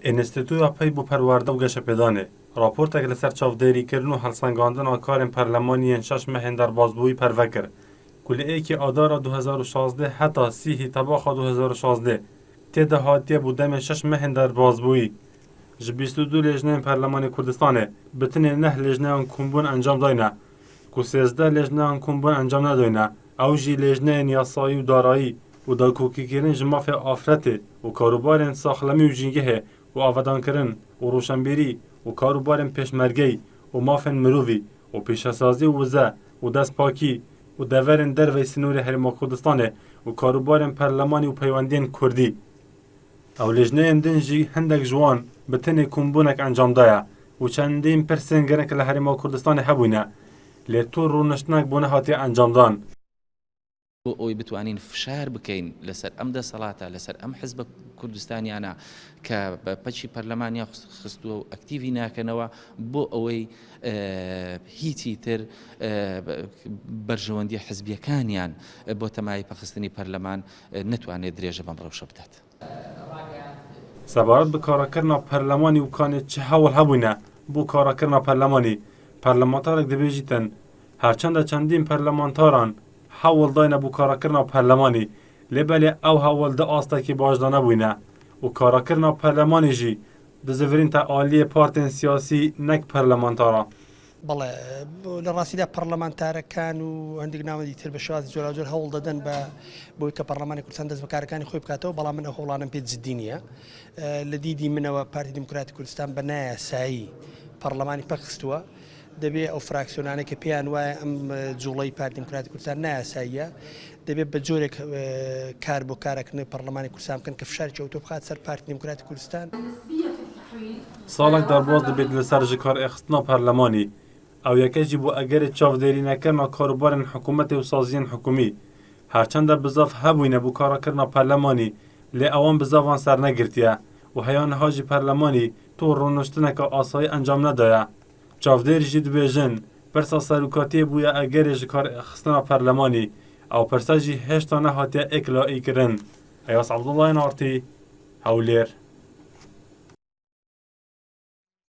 ئینستیتووتا پەی بۆ پەروەردە و گەشەپێدانê راپۆرtek li ser çavdêrîkirin û helsengandina karên perlemaniyên şeş mehên derbasbûyî perve kir ku li êkî adara 2016 heta sîhî tebaxa 2016 têde hatiye bû demên şeş mehên derbasbûyî ji 22 lêjineyên Perlemanê Kurdistanê bi tinê neh lêjineyan kombûn encam dayne ku 13 lêjineyan kombûn encam nedayne ew jî lêjineyên yasayî û darayî û dakokîkirin ji mafê afretê û karûbarên saxlemî û jîngehê û avedankirin û roşenbîrî û karûbarên pêşmergeyî û mafên mirovî û pêşesazî û wize û destpakî û deverên dervey sînorê Herêma Kurdistanê û karûbarên perlemanî û peywendiyên Kurdî. Ew lêjineyên din jî hindek ji wan bi tinê kombûnek encam daye û çendîn pirsên girek li Herêma Kurdistanê hebûne lê tûr rûniştinek bûne hatiye encamdan. بۆ ئەوی بتوانین فشار بکەین لەسەر ئەم دەسەڵاتە لەسەر ئەم حزبە کوردستانیانە کە بە پەچی پەرلەمانیا خستووە و ئەکتیڤی ناکەنەوە بۆ ئەوەی هیچی تر بەرژەوەندی حزبیەکانیان بۆ تەمای پەخستنی پەرلەمان نەتوانێت درێژە بەم ڕەوشە بدات. سەبارەت بە کارەکردنا پەرلەمانی و کانێ چ هەوڵ هەبووینە بۆ کارەکردنا پەرلەمانی پەرلەمانتارێک دەبێژیتن هەرچەندە چەندین پەرلەمانتاران هەوڵ داینە بۆ کارەکردنا پەرلەمانی لێبەلێ ئەو هەوڵ دە ئاستێکی باشدا نەبووینە و کارەکردنا پەرلەمانی ژی دەزەڤرینتە ئالیە پارتێن سیاسی نەک پەرلەمانتارە. بەڵێ لە ڕاستیدا پەرلەمانتارەکان و هەندێک ناوەندی تر بە شێوازی جۆراوجۆر هەوڵ دەدەن بە بۆی کە پەرلەمانی کوردستان دەست بە کارەکانی خۆی بکاتەوە بەڵام من ئەو هەوڵانم پێ جددی نییە. لە دیدی منەوە پارتی دیموکراتی کوردستان بە نایاسایی پەرلەمانی پەخستووە دەبێت ئەو فراکسیۆنانەی کە پێیان وایە ئەم جوڵەی پارتی دیموکراتی کوردستان نایاساییە دەبێت بە جۆرێک کار بۆ کارەکردنی پەرلەمانی کوردستان بکەن کە فشارێکی ئەوتۆ بخات سەر پارتی دیموکراتی کوردستان. ساڵێک دەرباز دەبێت لەسەر ji karêxistina perlemanî ew yekê bû egerê çavdêrînekirina karûbarên hikûmetê û saziyên hikûmî herçende bizav hebûyne bû karakirina perlemanî lê ewan bizavan sernegirtiye û heya niha jî perlemanî tû rûniştineka asayî encam nedaye. Çavdêr jî dibêjin pirsa serokatiyê bûye egerê ji karêxistina perlemanî ew pirsa jî hêşta nehatiye êkila'îkirin. Eyas Abdullahên Artî, Hewlêr.